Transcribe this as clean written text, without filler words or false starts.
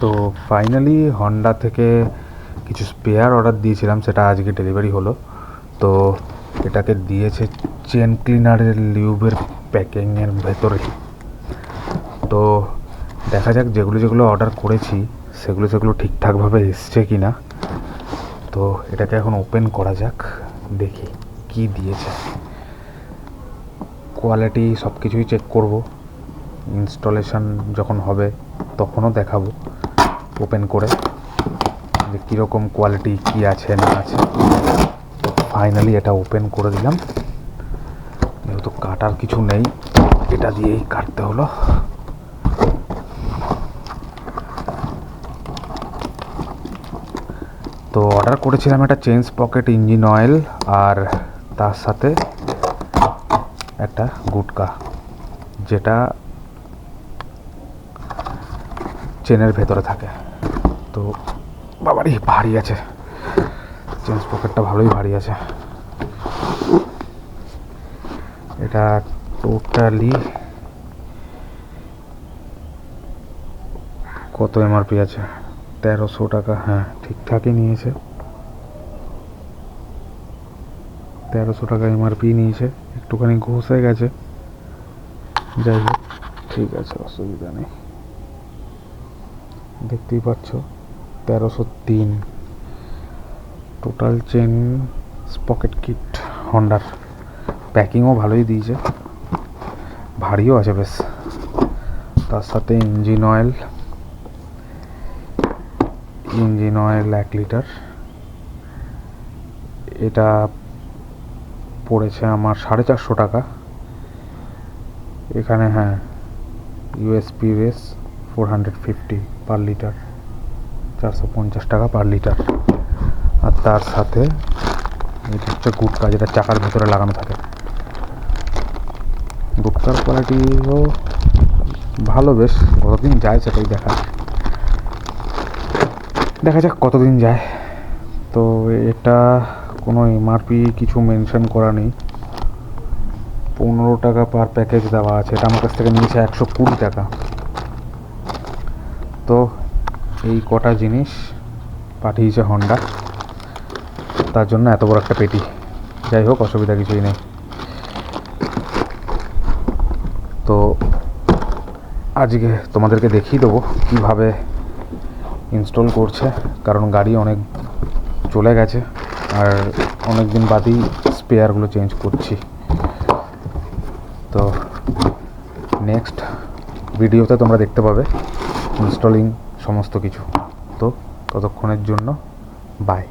তো finally Honda থেকে কিছু স্পেয়ার অর্ডার দিয়েছিলাম, সেটা আজকে ডেলিভারি হলো। তো এটাকে দিয়েছে চেন ক্লিনারের লিউবের প্যাকিংয়ের ভেতরে। তো দেখা যাক যেগুলো অর্ডার করেছি সেগুলো ঠিকঠাকভাবে এসছে কি না। তো এটাকে এখন ওপেন করা যাক, দেখি কি দিয়েছে। কোয়ালিটি সব কিছুই চেক করব, ইনস্টলেশন যখন হবে তখনও দেখাবো ওপেন করে যে কীরকম কোয়ালিটি কী আছে না আছে। তো ফাইনালি এটা ওপেন করে দিলাম, যেহেতু কাটার কিছু নেই এটা দিয়েই কাটতে হলো। তো অর্ডার করেছিলাম একটা চেন স্পকেট ইঞ্জিন অয়েল, আর তার সাথে একটা গুটকা, যেটা চেনের ভেতরে থাকে। তো বাবারই ভারী আছে, চেন স্পকেটটা ভালোই ভারী আছে। এটা টোটালি কত এমআরপি আছে? 1300 টাকা। হ্যাঁ, ঠিকঠাকই নিয়েছে, 1300 টাকা এমআরপি নিয়েছে। একটুখানি ঘষে গেছে, যাই হোক ঠিক আছে, অসুবিধা নেই। দেখতেই পাচ্ছ 1303 টোটাল চেন স্পকেট কিট। হন্ডার প্যাকিংও ভালোই দিয়েছে, ভারীও আছে বেশ। তার সাথে ইঞ্জিন অয়েল 1 লিটার। এটা পড়েছে আমার 450 টাকা। এখানে হ্যাঁ, ইউএসপি রেস 450 পার লিটার, 450 টাকা পার লিটার। আর তার সাথে এটা হচ্ছে গুটকা, যেটা চাকার ভেতরে লাগানো থাকে। গুটকার কোয়ালিটিও ভালো বেশ, কতদিন যায় সেটাই দেখা যাক কতদিন যায়। তো এটা কোনো এমআরপি কিছু মেনশন করা নেই, 15 টাকা পার প্যাকেজ দেওয়া আছে। এটা আমার কাছ থেকে নিয়েছে 120 টাকা। তো এই কটা জিনিস পাঠিয়েছে হন্ডা, তার জন্য এত বড় একটা পেটি। যাই হোক, অসুবিধা কিছুই নেই। তো আজকে তোমাদেরকে দেখিয়ে দেবো কীভাবে ইনস্টল করছে, কারণ গাড়ি অনেক চলে গেছে আর অনেক দিন বাদই স্পেয়ারগুলো চেঞ্জ করছি। তো নেক্সট ভিডিওতে তোমরা দেখতে পাবে ইনস্টলিং সমস্ত কিছু। তো ততক্ষণের জন্য বাই।